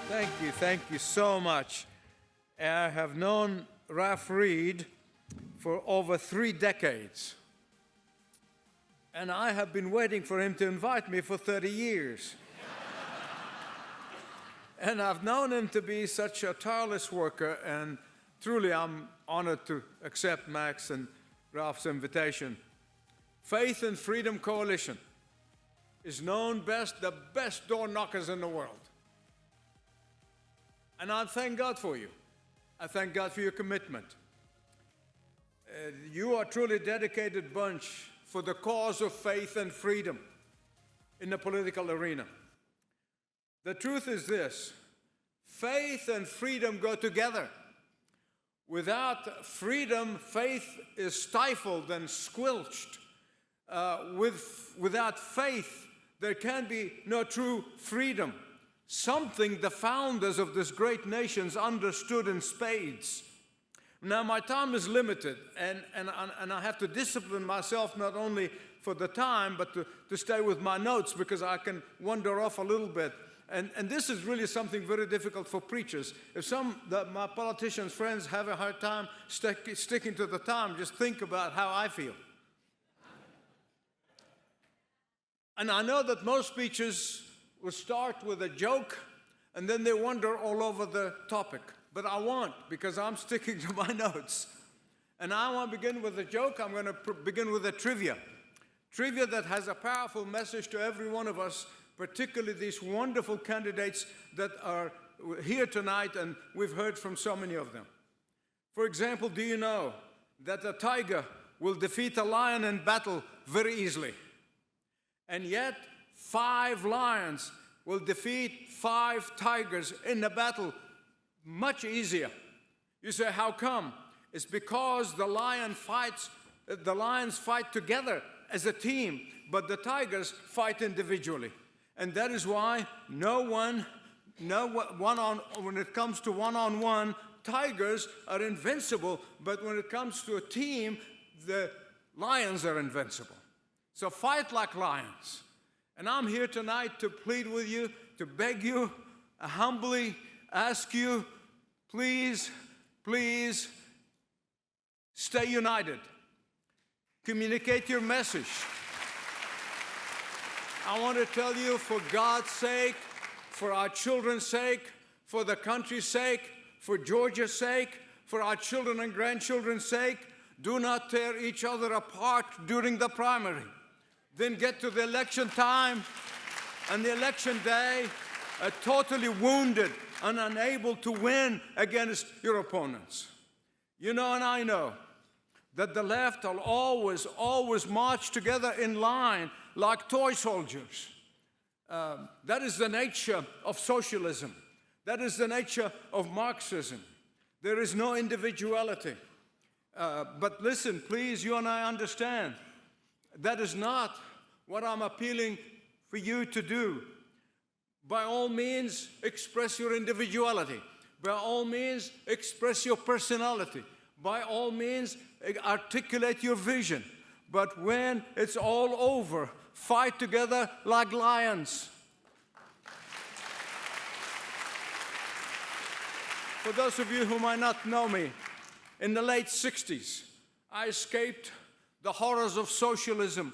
Thank you so much. I have known Ralph Reed for over 3 decades. And I have been waiting for him to invite me for 30 years. And I've known him to be such a tireless worker, and truly I'm honored to accept Max and Ralph's invitation. Faith and Freedom Coalition is known best, the best door knockers in the world. And I thank God for you. I thank God for your commitment. You are a truly dedicated bunch for the cause of faith and freedom in the political arena. The truth is this: faith and freedom go together. Without freedom, faith is stifled and squelched. Without faith, there can be no true freedom. Something the founders of this great nation understood in spades. Now, my time is limited, and I have to discipline myself not only for the time, but to stay with my notes, because I can wander off a little bit. And this is really something very difficult for preachers. If my politicians' friends have a hard time sticking to the time, just think about how I feel. And I know that most speeches will start with a joke, and then they wander all over the topic. But I won't, because I'm sticking to my notes. And I want to begin with a joke. I'm going to begin with a trivia. Trivia that has a powerful message to every one of us, particularly these wonderful candidates that are here tonight, and we've heard from so many of them. For example, do you know that a tiger will defeat a lion in battle very easily? And yet, 5 lions will defeat 5 tigers in the battle much easier. You say, how come? It's because the lions fight together as a team, but the tigers fight individually. And that is why when it comes to one-on-one, tigers are invincible, but when it comes to a team, the lions are invincible. So fight like lions. And I'm here tonight to plead with you, to beg you, humbly ask you, please, please, stay united. Communicate your message. I want to tell you, for God's sake, for our children's sake, for the country's sake, for Georgia's sake, for our children and grandchildren's sake, do not tear each other apart during the primary. Then get to the election time and the election day totally wounded and unable to win against your opponents. You know, and I know that the left will always march together in line like toy soldiers. That is the nature of socialism. That is the nature of Marxism. There is no individuality. But listen, please, you and I understand. That is not what I'm appealing for you to do. By all means, express your individuality. By all means, express your personality. By all means, articulate your vision. But when it's all over, fight together like lions. For those of you who might not know me, in the late 60s, I escaped the horrors of socialism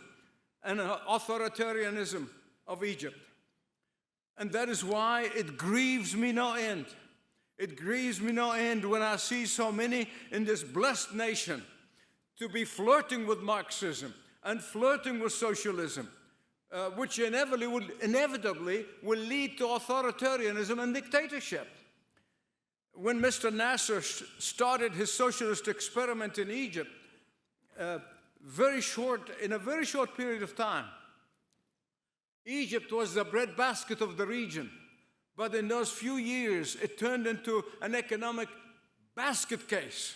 and authoritarianism of Egypt. And that is why it grieves me no end. It grieves me no end when I see so many in this blessed nation to be flirting with Marxism and flirting with socialism, which inevitably will lead to authoritarianism and dictatorship. When Mr. Nasser started his socialist experiment in Egypt, in a very short period of time, Egypt was the breadbasket of the region. But in those few years, it turned into an economic basket case.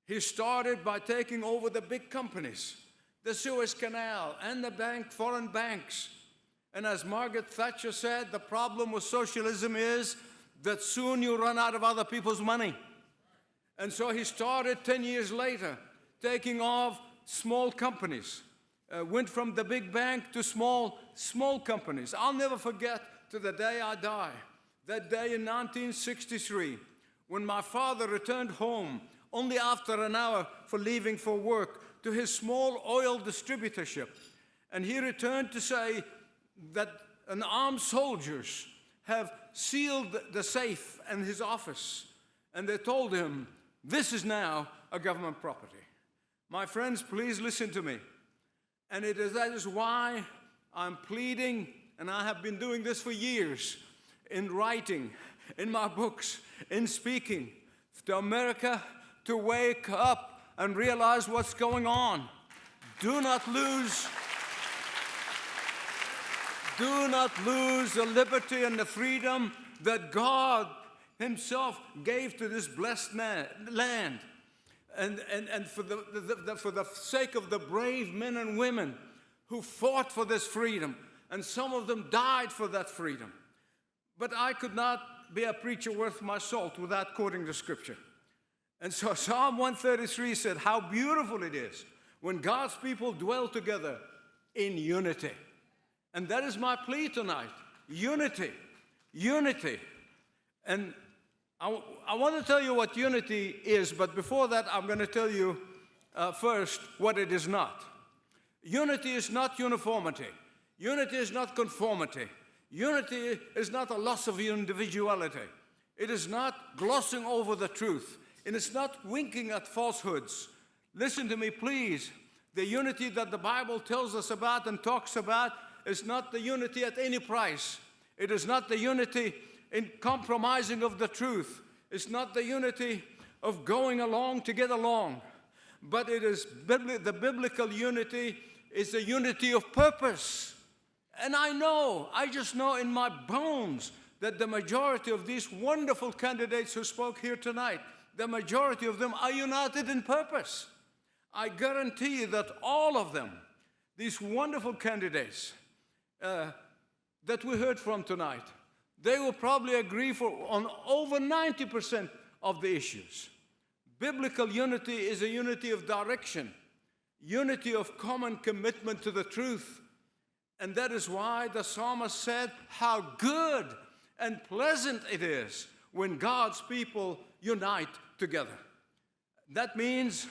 He started by taking over the big companies, the Suez Canal, and the foreign banks. And as Margaret Thatcher said, the problem with socialism is that soon you run out of other people's money. And so he started 10 years later, taking off small companies, went from the big bank to small companies. I'll never forget to the day I die that day in 1963, when my father returned home only after an hour for leaving for work to his small oil distributorship. And he returned to say that an armed soldiers have sealed the safe in his office. And they told him, this is now a government property. My friends, please listen to me. And that is why I'm pleading, and I have been doing this for years, in writing, in my books, in speaking, to America to wake up and realize what's going on. Do not lose the liberty and the freedom that God Himself gave to this blessed land. And for the sake of the brave men and women who fought for this freedom, and some of them died for that freedom. But I could not be a preacher worth my salt without quoting the scripture. And so Psalm 133 said, how beautiful it is when God's people dwell together in unity. And that is my plea tonight. Unity. Unity. And I want to tell you what unity is, but before that, I'm going to tell you first what it is not. Unity is not uniformity. Unity is not conformity. Unity is not a loss of individuality. It is not glossing over the truth. And it's not winking at falsehoods. Listen to me, please. The unity that the Bible tells us about and talks about is not the unity at any price. It is not the unity in compromising of the truth. It's not the unity of going along to get along. But it is the biblical unity is the unity of purpose. And I just know in my bones that the majority of these wonderful candidates who spoke here tonight, the majority of them are united in purpose. I guarantee you that all of them, these wonderful candidates that we heard from tonight, they will probably agree on over 90% of the issues. Biblical unity is a unity of direction, unity of common commitment to the truth. And that is why the psalmist said, how good and pleasant it is when God's people unite together. That means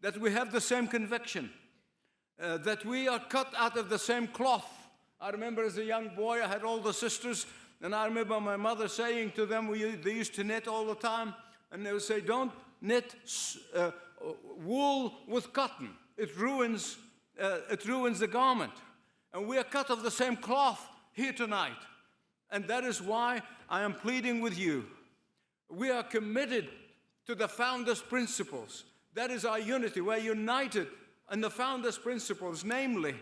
that we have the same conviction, that we are cut out of the same cloth. I remember as a young boy, I had older sisters, and I remember my mother saying to them, they used to knit all the time, and they would say, don't knit wool with cotton. It ruins the garment. And we are cut of the same cloth here tonight. And that is why I am pleading with you. We are committed to the founders' principles. That is our unity. We're united in the founders' principles, namely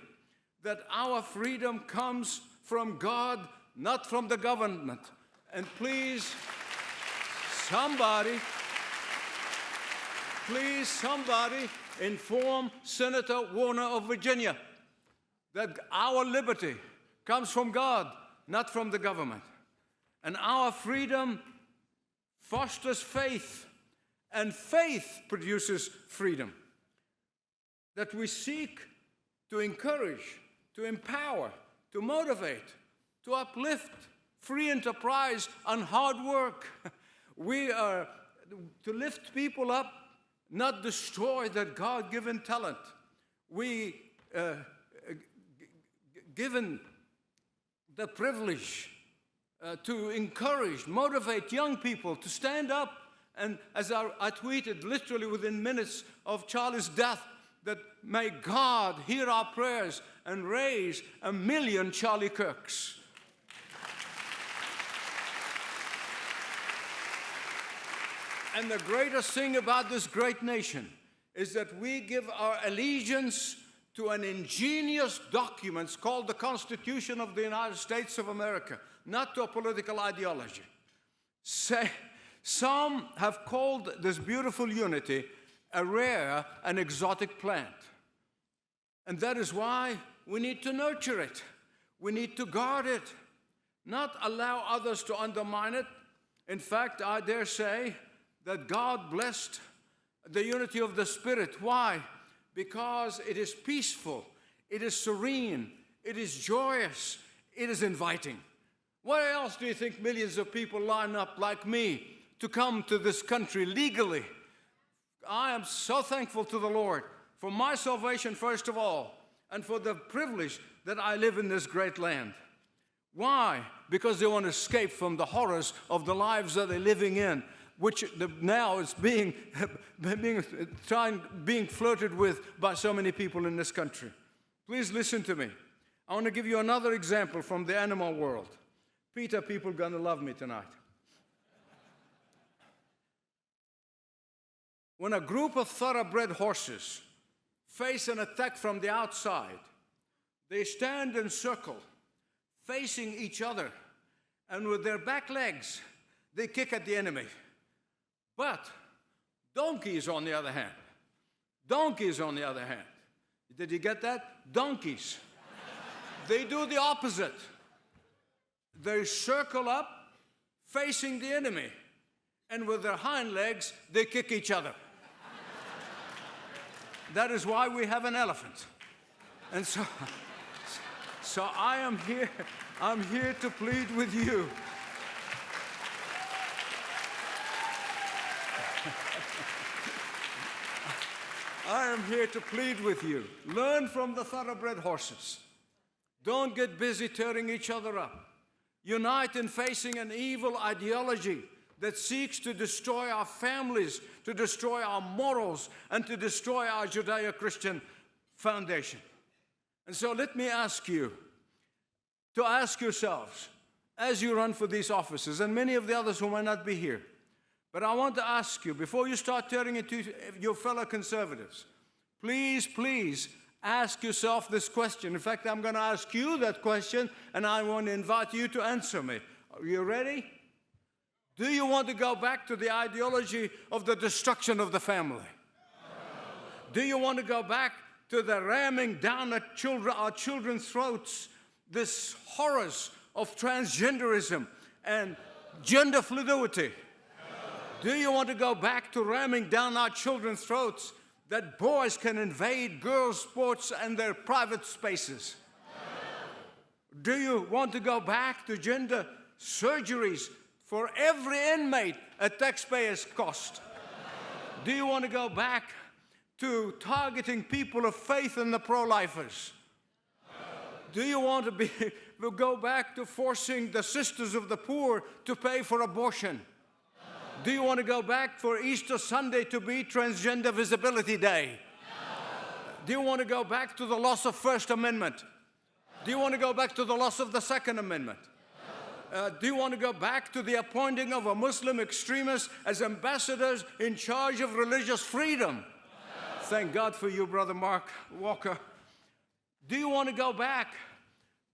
that our freedom comes from God, not from the government. And please, somebody inform Senator Warner of Virginia that our liberty comes from God, not from the government. And our freedom fosters faith, and faith produces freedom. That we seek to encourage, to empower, to motivate, to uplift free enterprise and hard work. We are to lift people up, not destroy their God-given talent. We given the privilege to encourage, motivate young people to stand up. And as I tweeted literally within minutes of Charlie's death, that may God hear our prayers and raise 1 million Charlie Kirks. And the greatest thing about this great nation is that we give our allegiance to an ingenious document called the Constitution of the United States of America, not to a political ideology. Some have called this beautiful unity a rare and exotic plant. And that is why we need to nurture it. We need to guard it, not allow others to undermine it. In fact, I dare say that God blessed the unity of the Spirit. Why? Because it is peaceful, it is serene, it is joyous, it is inviting. Why else do you think millions of people line up like me to come to this country legally? I am so thankful to the Lord for my salvation, first of all, and for the privilege that I live in this great land. Why? Because they want to escape from the horrors of the lives that they're living in, which now is being flirted with by so many people in this country. Please listen to me. I want to give you another example from the animal world. Peter, people are going to love me tonight. When a group of thoroughbred horses face an attack from the outside, they stand in circle, facing each other, and with their back legs, they kick at the enemy. But donkeys, on the other hand, did you get that? Donkeys. They do the opposite. They circle up, facing the enemy, and with their hind legs, they kick each other. That is why we have an elephant. And so I'm here to plead with you. I am here to plead with you. Learn from the thoroughbred horses. Don't get busy tearing each other up. Unite in facing an evil ideology that seeks to destroy our families, to destroy our morals, and to destroy our Judeo-Christian foundation. And so let me ask you to ask yourselves, as you run for these offices, and many of the others who might not be here, but I want to ask you, before you start tearing into your fellow conservatives, please ask yourself this question. In fact, I'm going to ask you that question, and I want to invite you to answer me. Are you ready? Do you want to go back to the ideology of the destruction of the family? No. Do you want to go back to the ramming down at our children's throats, this horrors of transgenderism and gender fluidity? Do you want to go back to ramming down our children's throats that boys can invade girls' sports and their private spaces? Do you want to go back to gender surgeries for every inmate at taxpayers' cost? Do you want to go back to targeting people of faith and the pro-lifers? Do you want to go back to forcing the sisters of the poor to pay for abortion? Do you want to go back for Easter Sunday to be Transgender Visibility Day? Do you want to go back to the loss of First Amendment? Do you want to go back to the loss of the Second Amendment? Do you want to go back to the appointing of a Muslim extremist as ambassadors in charge of religious freedom? Thank God for you, Brother Mark Walker. Do you want to go back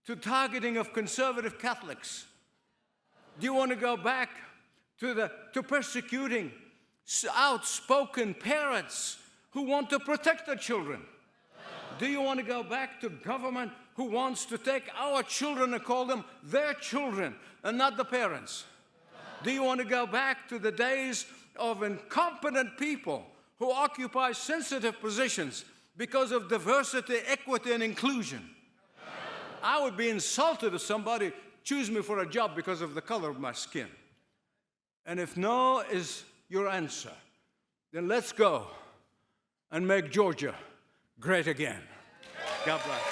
to targeting of conservative Catholics? Do you want to go back to persecuting outspoken parents who want to protect their children? Do you want to go back to government who wants to take our children and call them their children and not the parents? Do you want to go back to the days of incompetent people who occupy sensitive positions because of diversity, equity, and inclusion? I would be insulted if somebody chose me for a job because of the color of my skin. And if no is your answer, then let's go and make Georgia great again. God bless.